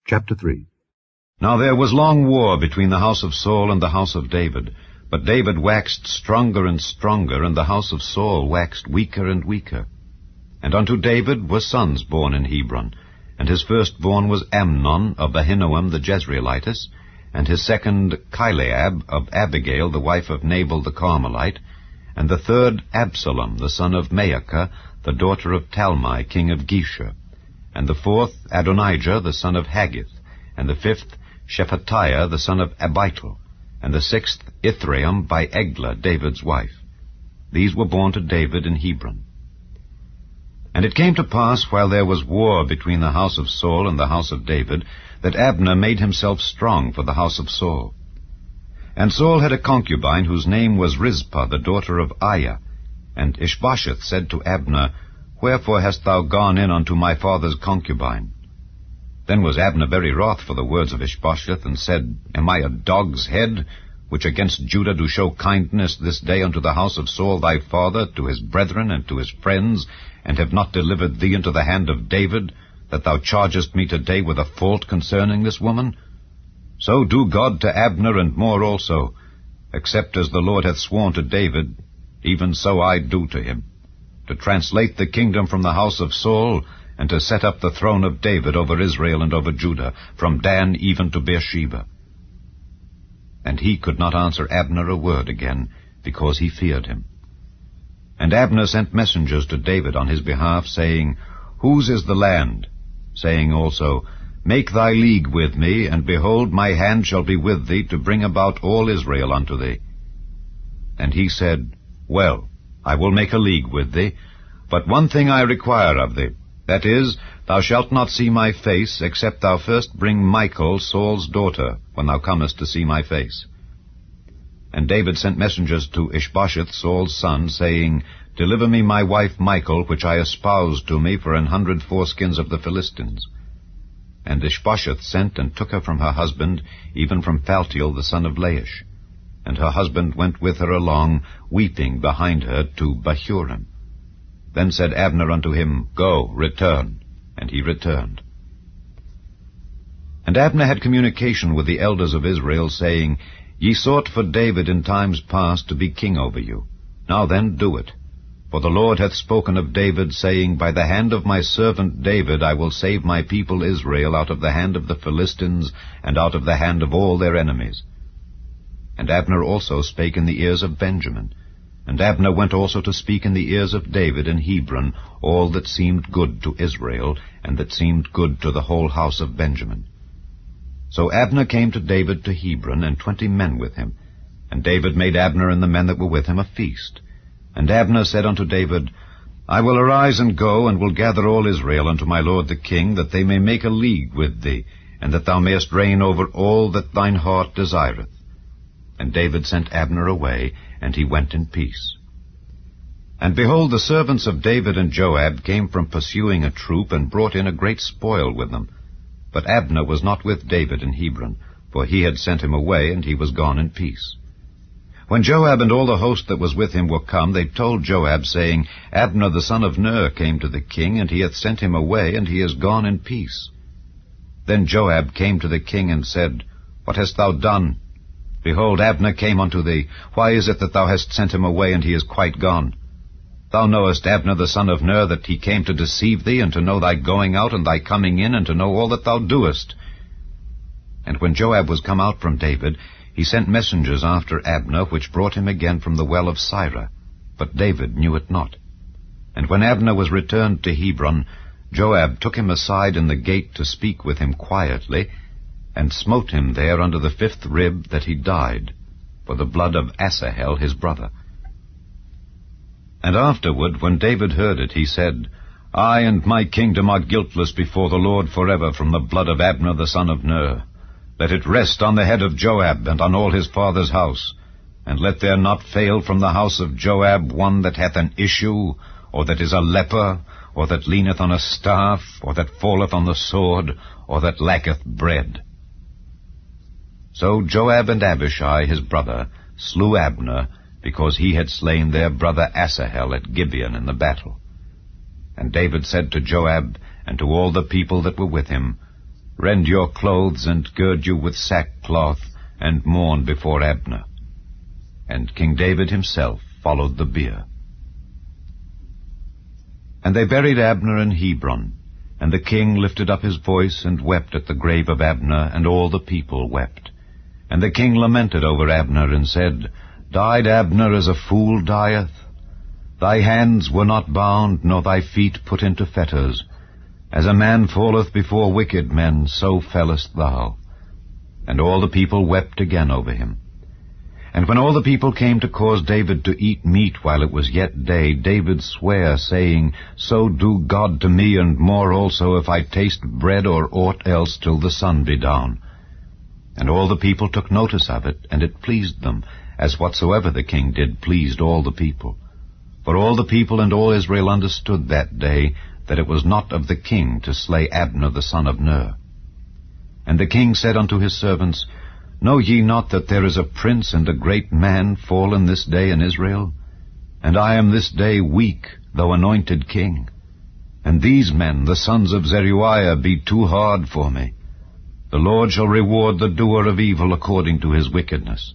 Chapter 3. Now there was long war between the house of Saul and the house of David. But David waxed stronger and stronger, and the house of Saul waxed weaker and weaker. And unto David were sons born in Hebron. And his firstborn was Amnon of Ahinoam the Jezreelitess, and his second Chileab of Abigail the wife of Nabal the Carmelite, and the third Absalom the son of Maacah, the daughter of Talmai king of Geshur, and the fourth Adonijah the son of Haggith, and the fifth Shephatiah the son of Abital, and the sixth Ithream by Eglah David's wife. These were born to David in Hebron. And it came to pass, while there was war between the house of Saul and the house of David, that Abner made himself strong for the house of Saul. And Saul had a concubine whose name was Rizpah, the daughter of Aiah. And Ishbosheth said to Abner, Wherefore hast thou gone in unto my father's concubine? Then was Abner very wroth for the words of Ishbosheth, and said, Am I a dog's head, which against Judah do show kindness this day unto the house of Saul thy father, to his brethren and to his friends, and have not delivered thee into the hand of David, that thou chargest me today with a fault concerning this woman? So do God to Abner, and more also, except as the Lord hath sworn to David, even so I do to him, to translate the kingdom from the house of Saul, and to set up the throne of David over Israel and over Judah, from Dan even to Beersheba. And he could not answer Abner a word again, because he feared him. And Abner sent messengers to David on his behalf, saying, Whose is the land? Saying also, Make thy league with me, and behold, my hand shall be with thee, to bring about all Israel unto thee. And he said, Well, I will make a league with thee, but one thing I require of thee, that is, thou shalt not see my face, except thou first bring Michal, Saul's daughter, when thou comest to see my face. And David sent messengers to Ishbosheth, Saul's son, saying, Deliver me my wife Michal, which I espoused to me for 100 foreskins of the Philistines. And Ishbosheth sent and took her from her husband, even from Phaltiel the son of Laish. And her husband went with her along, weeping behind her, to Bahurim. Then said Abner unto him, Go, return. And he returned. And Abner had communication with the elders of Israel, saying, Ye sought for David in times past to be king over you. Now then, do it. For the Lord hath spoken of David, saying, By the hand of my servant David I will save my people Israel out of the hand of the Philistines, and out of the hand of all their enemies. And Abner also spake in the ears of Benjamin. And Abner went also to speak in the ears of David in Hebron all that seemed good to Israel, and that seemed good to the whole house of Benjamin. So Abner came to David to Hebron, and 20 men with him. And David made Abner and the men that were with him a feast. And Abner said unto David, I will arise and go, and will gather all Israel unto my lord the king, that they may make a league with thee, and that thou mayest reign over all that thine heart desireth. And David sent Abner away, and he went in peace. And behold, the servants of David and Joab came from pursuing a troop, and brought in a great spoil with them. But Abner was not with David in Hebron, for he had sent him away, and he was gone in peace. When Joab and all the host that was with him were come, they told Joab, saying, Abner the son of Ner came to the king, and he hath sent him away, and he is gone in peace. Then Joab came to the king, and said, What hast thou done? Behold, Abner came unto thee. Why is it that thou hast sent him away, and he is quite gone? Thou knowest Abner the son of Ner, that he came to deceive thee, and to know thy going out and thy coming in, and to know all that thou doest. And when Joab was come out from David, he sent messengers after Abner, which brought him again from the well of Sirah. But David knew it not. And when Abner was returned to Hebron, Joab took him aside in the gate to speak with him quietly, and smote him there under the 5th rib, that he died, for the blood of Asahel his brother. And afterward, when David heard it, he said, I and my kingdom are guiltless before the Lord forever from the blood of Abner the son of Ner. Let it rest on the head of Joab, and on all his father's house, and let there not fail from the house of Joab one that hath an issue, or that is a leper, or that leaneth on a staff, or that falleth on the sword, or that lacketh bread. So Joab and Abishai his brother slew Abner, because he had slain their brother Asahel at Gibeon in the battle. And David said to Joab and to all the people that were with him, Rend your clothes, and gird you with sackcloth, and mourn before Abner. And King David himself followed the bier. And they buried Abner in Hebron, and the king lifted up his voice and wept at the grave of Abner, and all the people wept. And the king lamented over Abner, and said, Died Abner as a fool dieth? Thy hands were not bound, nor thy feet put into fetters. As a man falleth before wicked men, so fellest thou. And all the people wept again over him. And when all the people came to cause David to eat meat while it was yet day, David sware, saying, So do God to me, and more also, if I taste bread or aught else till the sun be down. And all the people took notice of it, and it pleased them, as whatsoever the king did pleased all the people. For all the people and all Israel understood that day that it was not of the king to slay Abner the son of Ner. And the king said unto his servants, Know ye not that there is a prince and a great man fallen this day in Israel? And I am this day weak, though anointed king. And these men, the sons of Zeruiah, be too hard for me. The Lord shall reward the doer of evil according to his wickedness.